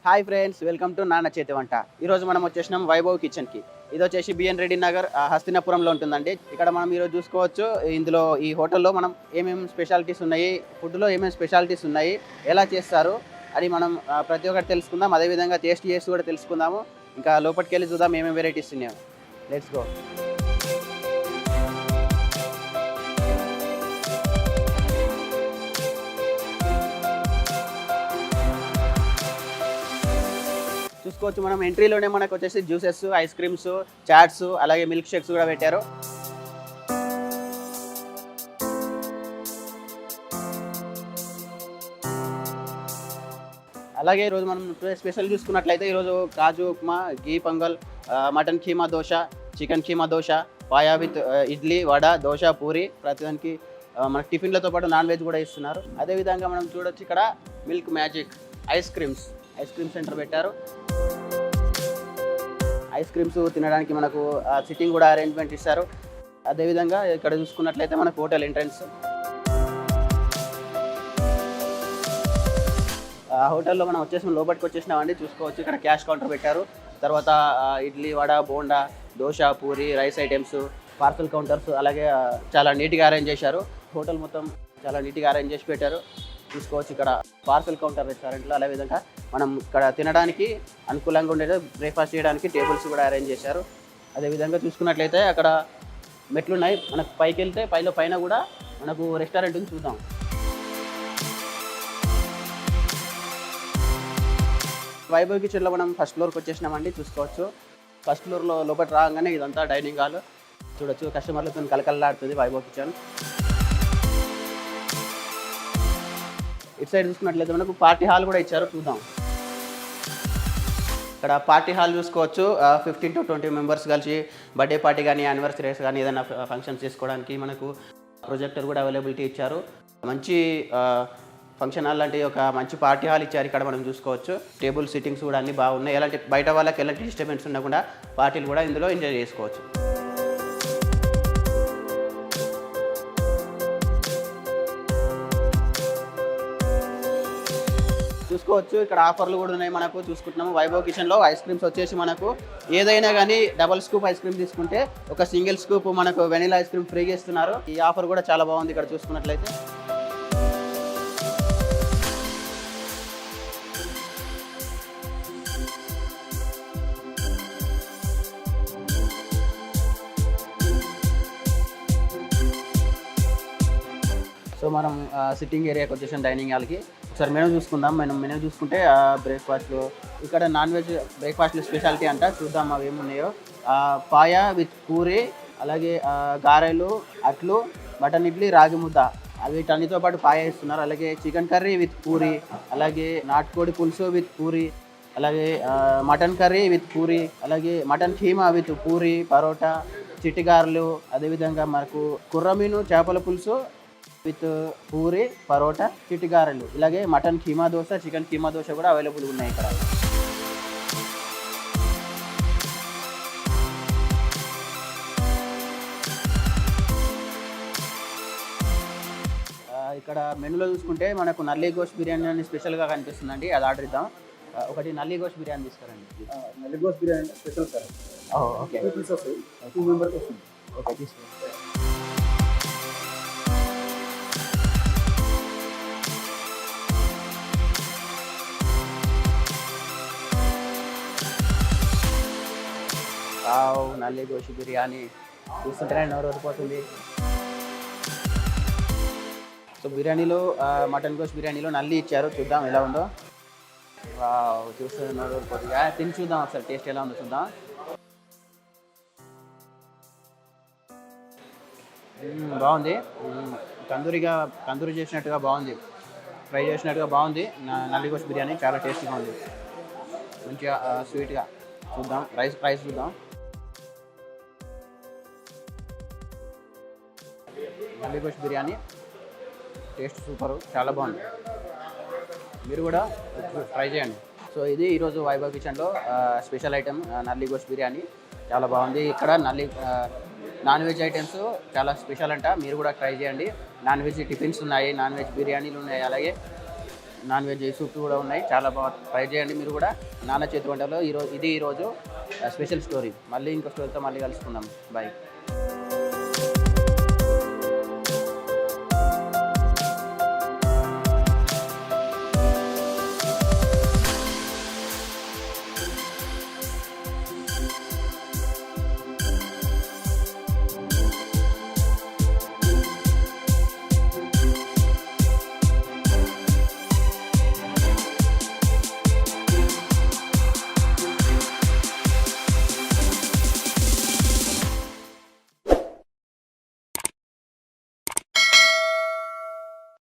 Hi friends, welcome to నాన్న చేతి వంట. ఈరోజు మనం వచ్చేసినాం వైభవ్ కిచెన్కి. ఇది వచ్చేసి బిఎన్ రెడ్డి నగర్ హస్తినాపురంలో ఉంటుందండి. ఇక్కడ మనం ఈరోజు చూసుకోవచ్చు. ఇందులో ఈ హోటల్లో మనం ఏమేమి స్పెషాలిటీస్ ఉన్నాయి, ఫుడ్లో ఏమేమి స్పెషాలిటీస్ ఉన్నాయి, ఎలా చేస్తారు అని మనం ప్రతి ఒక్కటి తెలుసుకుందాం. అదేవిధంగా టేస్ట్ చేసి కూడా తెలుసుకుందాము. ఇంకా లోపలికి వెళ్ళి చూద్దాం ఏమేమి వెరైటీస్ ఉన్నాయో. Let's go. చూసుకోవచ్చు, మనం ఎంట్రీలోనే మనకు వచ్చేసి జ్యూసెస్, ఐస్ క్రీమ్స్, చాట్స్, అలాగే మిల్క్ షేక్స్ కూడా పెట్టారు. అలాగే ఈరోజు మనం స్పెషల్ చూసుకున్నట్లయితే ఈరోజు kaju upma, ghee pongal, mutton keema dosa, chicken keema dosa, paya with idli, vada, dosa, puri, ప్రతిదానికి మనకి టిఫిన్లతో పాటు నాన్ వెజ్ కూడా ఇస్తున్నారు. అదేవిధంగా మనం చూడొచ్చు ఇక్కడ milk magic ice cream centre పెట్టారు. ఐస్ క్రీమ్స్ తినడానికి మనకు సిట్టింగ్ కూడా అరేంజ్మెంట్ ఇస్తారు. అదేవిధంగా ఇక్కడ చూసుకున్నట్లయితే మనకు హోటల్ ఎంట్రన్స్. ఆ హోటల్లో మనం లోపలికి వచ్చేసినామండి. చూసుకోవచ్చు, ఇక్కడ క్యాష్ కౌంటర్ పెట్టారు. తర్వాత idli, vada, bonda, dosa, puri, rice items, parcel counters, అలాగే చాలా నీట్గా అరేంజ్ చేశారు. హోటల్ మొత్తం చాలా నీట్గా అరేంజ్ చేసి పెట్టారు. చూసుకోవచ్చు, ఇక్కడ పార్సల్ కౌంటర్ రెస్టారెంట్లో. అదేవిధంగా మనం ఇక్కడ తినడానికి అనుకూలంగా ఉండేది బ్రేక్ఫాస్ట్ చేయడానికి టేబుల్స్ కూడా అరేంజ్ చేశారు. అదేవిధంగా చూసుకున్నట్లయితే అక్కడ మెట్లు ఉన్నాయి. మనకు పైకి వెళ్తే పైన కూడా మనకు రెస్టారెంట్ ఉంది, చూద్దాం. వైభవ్ కిచెన్లో మనం ఫస్ట్ ఫ్లోర్కి వచ్చేసినామండి. చూసుకోవచ్చు, ఫస్ట్ ఫ్లోర్లో లోపల రాగానే ఇదంతా డైనింగ్ హాల్. చూడొచ్చు, కస్టమర్లతో కలకలలాడుతుంది వైభవ్ కిచెన్. ఇటు సైడ్ చూసుకున్నట్లయితే మనకు పార్టీ హాల్ కూడా ఇచ్చారు, చూద్దాం. ఇక్కడ పార్టీ హాల్ చూసుకోవచ్చు. 15 to 20 మెంబర్స్ కలిసి బర్త్డే పార్టీ కానీ, యానివర్సరీస్ కానీ, ఏదైనా ఫంక్షన్స్ చేసుకోవడానికి మనకు ప్రొజెక్టర్ కూడా అవైలబిలిటీ ఇచ్చారు. మంచి ఫంక్షన్ హాల్ లాంటి ఒక మంచి పార్టీ హాల్ ఇచ్చారు. ఇక్కడ మనం చూసుకోవచ్చు, టేబుల్ సిట్టింగ్స్ కూడా అన్ని బాగున్నాయి. ఎలాంటి బయట వాళ్ళకి ఎలాంటి డిస్టర్బెన్స్ ఉండకుండా పార్టీలు కూడా ఇందులో ఎంజాయ్ చేసుకోవచ్చు. చూసుకోవచ్చు, ఇక్కడ ఆఫర్లు కూడా ఉన్నాయి. మనకు చూసుకుంటున్నాము వైభవ్ కిచెన్లో ఐస్ క్రీమ్స్ వచ్చేసి మనకు ఏదైనా కానీ డబల్ స్కూప్ ఐస్ క్రీమ్ తీసుకుంటే ఒక సింగిల్ స్కూప్ మనకు వెనిలా ఐస్ క్రీమ్ ఫ్రీగా ఇస్తున్నారు. ఈ ఆఫర్ కూడా చాలా బాగుంది. ఇక్కడ చూసుకున్నట్లయితే సో మనం సిట్టింగ్ ఏరియాకి వచ్చేసాం, డైనింగ్ హాల్కి. ఒకసారి మెనూ చూసుకుందాం. మెనూ చూసుకుంటే బ్రేక్ఫాస్ట్లు, ఇక్కడ నాన్ వెజ్ బ్రేక్ఫాస్ట్లు స్పెషాలిటీ అంట. చూద్దాం అవి ఏమున్నాయో. పాయా విత్ పూరి, అలాగే గారెలు, అట్లు, మటన్ ఇడ్లీ, రాగి ముద్ద, వీటన్నిటితో పాటు పాయా ఇస్తున్నారు. అలాగే చికెన్ కర్రీ విత్ పూరి, అలాగే నాటుకోడి పులుసు విత్ పూరి, అలాగే మటన్ కర్రీ విత్ పూరి, అలాగే మటన్ కీమా విత్ పూరి, పరోటా, చిట్టిగారెలు, అదేవిధంగా మనకు కుర్రమీను చేపల పులుసు విత్ పూరి, పరోటా, చిట్టిగారెలు, ఇలాగే మటన్ కీమా దోశ, చికెన్ కీమా దోశ కూడా అవైలబుల్ ఉన్నాయి ఇక్కడ. ఇక్కడ మెనూలో చూసుకుంటే మనకు నల్లి గోష్ బిర్యానీ అని స్పెషల్గా కనిపిస్తుందండి. అది ఆర్డర్ ఇద్దాం. ఒకటి నల్లి గోష్ బిర్యానీ తీసుకురండి. Nalli gosht biryani special sir. Okay, 2 pieces 2 members వస్తుంది. ఓకే, తీసుకోండి. నల్లి గోష్ బిర్యానీ చూస్తుంటేనే నోరు ఊరిపోతుంది. సో బిర్యానీలో మటన్ గోష్ బిర్యానీలో నల్లి ఇచ్చారు, చూద్దాం ఎలా ఉందో. చూస్తుంటే నోరు ఊరిపోతుంది. తిని చూద్దాం ఒకసారి, టేస్ట్ ఎలా ఉందో చూద్దాం. బాగుంది. తందూరి చేసినట్టుగా బాగుంది, ఫ్రై చేసినట్టుగా బాగుంది. నల్లి గోష్ బిర్యానీ చాలా టేస్టీగా ఉంది, మంచిగా స్వీట్గా. చూద్దాం రైస్ చూద్దాం. నల్లి గోష్ బిర్యానీ టేస్ట్ సూపరు, చాలా బాగుంది. మీరు కూడా ట్రై చేయండి. సో ఇది ఈరోజు వైభవ్ కిచెన్లో స్పెషల్ ఐటెం నల్లి గోష్ బిర్యానీ, చాలా బాగుంది. ఇక్కడ నాన్ వెజ్ ఐటమ్స్ చాలా స్పెషల్ అంట, మీరు కూడా ట్రై చేయండి. నాన్ వెజ్ టిఫిన్స్ ఉన్నాయి, నాన్ వెజ్ బిర్యానీలు ఉన్నాయి, అలాగే నాన్ వెజ్ సూప్ కూడా ఉన్నాయి, చాలా బాగా ట్రై చేయండి మీరు కూడా. నాన్న చేతి వంటలో ఈరోజు స్పెషల్ స్టోరీ. మళ్ళీ ఇంకో స్టోరీతో మళ్ళీ కలుసుకుందాం. బాయ్.